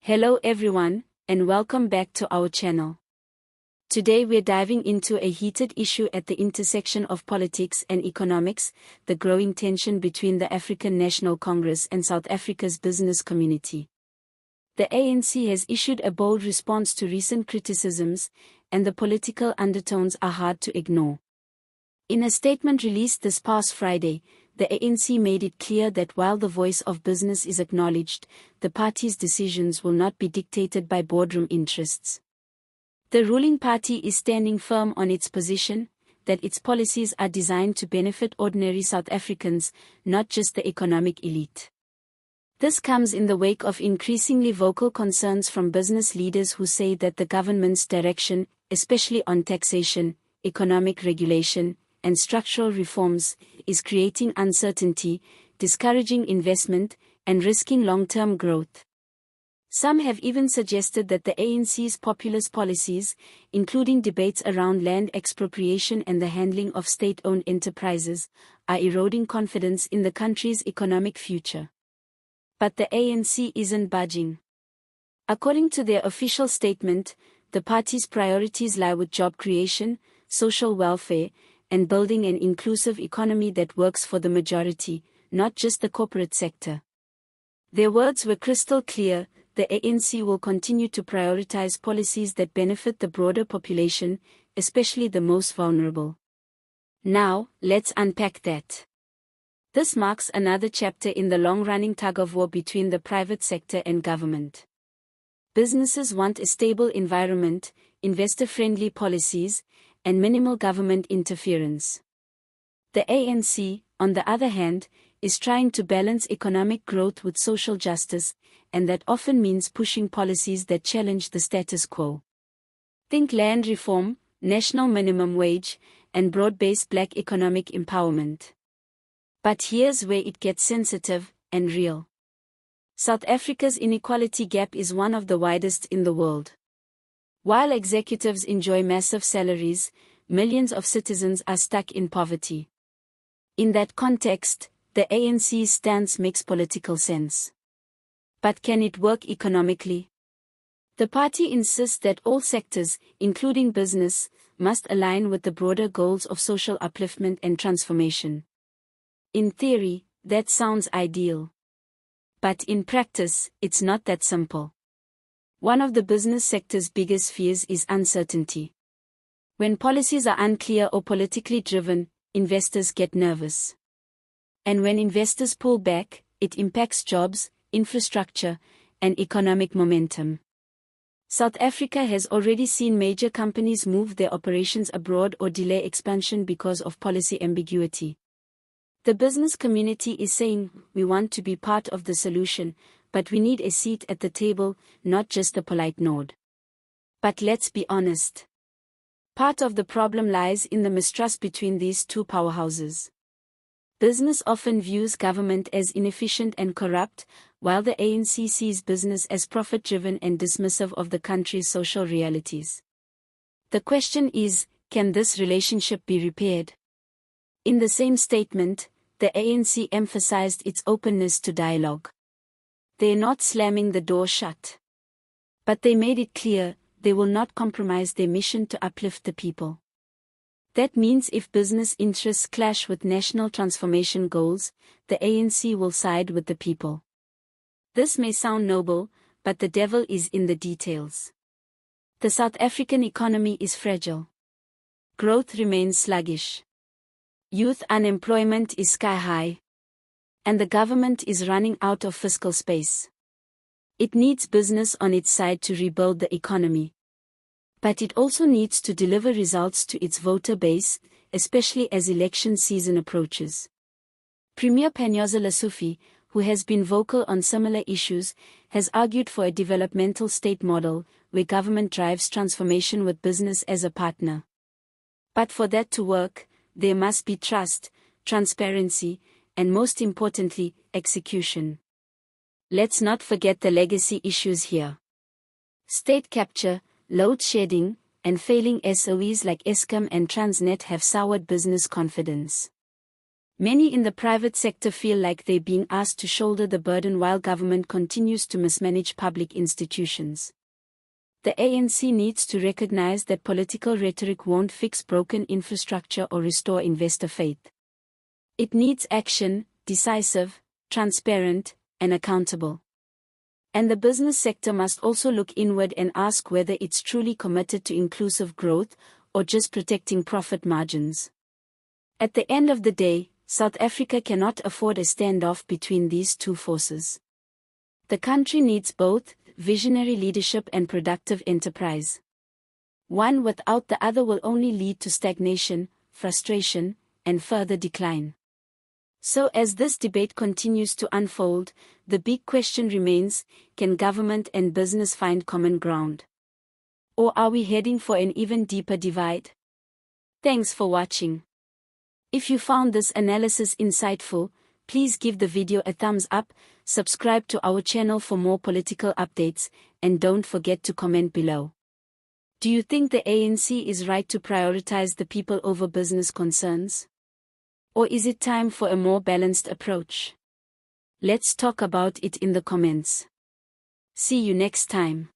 Hello everyone, and welcome back to our channel. Today we're diving into a heated issue at the intersection of politics and economics, the growing tension between the African National Congress and South Africa's business community. The ANC has issued a bold response to recent criticisms, and the political undertones are hard to ignore. In a statement released this past Friday, the ANC made it clear that while the voice of business is acknowledged, the party's decisions will not be dictated by boardroom interests. The ruling party is standing firm on its position that its policies are designed to benefit ordinary South Africans, not just the economic elite. This comes in the wake of increasingly vocal concerns from business leaders who say that the government's direction, especially on taxation, economic regulation, and structural reforms, is creating uncertainty, discouraging investment, and risking long-term growth. Some have even suggested that the ANC's populist policies, including debates around land expropriation and the handling of state-owned enterprises, are eroding confidence in the country's economic future. But the ANC isn't budging. According to their official statement, the party's priorities lie with job creation, social welfare, and building an inclusive economy that works for the majority, not just the corporate sector. Their words were crystal clear: the ANC will continue to prioritize policies that benefit the broader population, especially the most vulnerable. Now, let's unpack that. This marks another chapter in the long-running tug-of-war between the private sector and government. Businesses want a stable environment, investor-friendly policies, and minimal government interference. The ANC, on the other hand, is trying to balance economic growth with social justice, and that often means pushing policies that challenge the status quo. Think land reform, national minimum wage, and broad-based black economic empowerment. But here's where it gets sensitive and real. South Africa's inequality gap is one of the widest in the world. While executives enjoy massive salaries, millions of citizens are stuck in poverty. In that context, the ANC's stance makes political sense. But can it work economically? The party insists that all sectors, including business, must align with the broader goals of social upliftment and transformation. In theory, that sounds ideal. But in practice, it's not that simple. One of the business sector's biggest fears is uncertainty. When policies are unclear or politically driven, investors get nervous. And when investors pull back, it impacts jobs, infrastructure, and economic momentum. South Africa has already seen major companies move their operations abroad or delay expansion because of policy ambiguity. The business community is saying, "We want to be part of the solution, but we need a seat at the table, not just a polite nod." But let's be honest. Part of the problem lies in the mistrust between these two powerhouses. Business often views government as inefficient and corrupt, while the ANC sees business as profit-driven and dismissive of the country's social realities. The question is, can this relationship be repaired? In the same statement, the ANC emphasized its openness to dialogue. They're not slamming the door shut. But they made it clear, they will not compromise their mission to uplift the people. That means if business interests clash with national transformation goals, the ANC will side with the people. This may sound noble, but the devil is in the details. The South African economy is fragile. Growth remains sluggish. Youth unemployment is sky high. And the government is running out of fiscal space. It needs business on its side to rebuild the economy. But it also needs to deliver results to its voter base, especially as election season approaches. Premier Panyaza Lesufi, who has been vocal on similar issues, has argued for a developmental state model, where government drives transformation with business as a partner. But for that to work, there must be trust, transparency, and most importantly, execution. Let's not forget the legacy issues here. State capture, load shedding, and failing SOEs like Eskom and Transnet have soured business confidence. Many in the private sector feel like they're being asked to shoulder the burden while government continues to mismanage public institutions. The ANC needs to recognize that political rhetoric won't fix broken infrastructure or restore investor faith. It needs action, decisive, transparent, and accountable. And the business sector must also look inward and ask whether it's truly committed to inclusive growth or just protecting profit margins. At the end of the day, South Africa cannot afford a standoff between these two forces. The country needs both visionary leadership and productive enterprise. One without the other will only lead to stagnation, frustration, and further decline. So as this debate continues to unfold, the big question remains, can government and business find common ground? Or are we heading for an even deeper divide? Thanks for watching. If you found this analysis insightful, please give the video a thumbs up, subscribe to our channel for more political updates, and don't forget to comment below. Do you think the ANC is right to prioritize the people over business concerns? Or is it time for a more balanced approach? Let's talk about it in the comments. See you next time.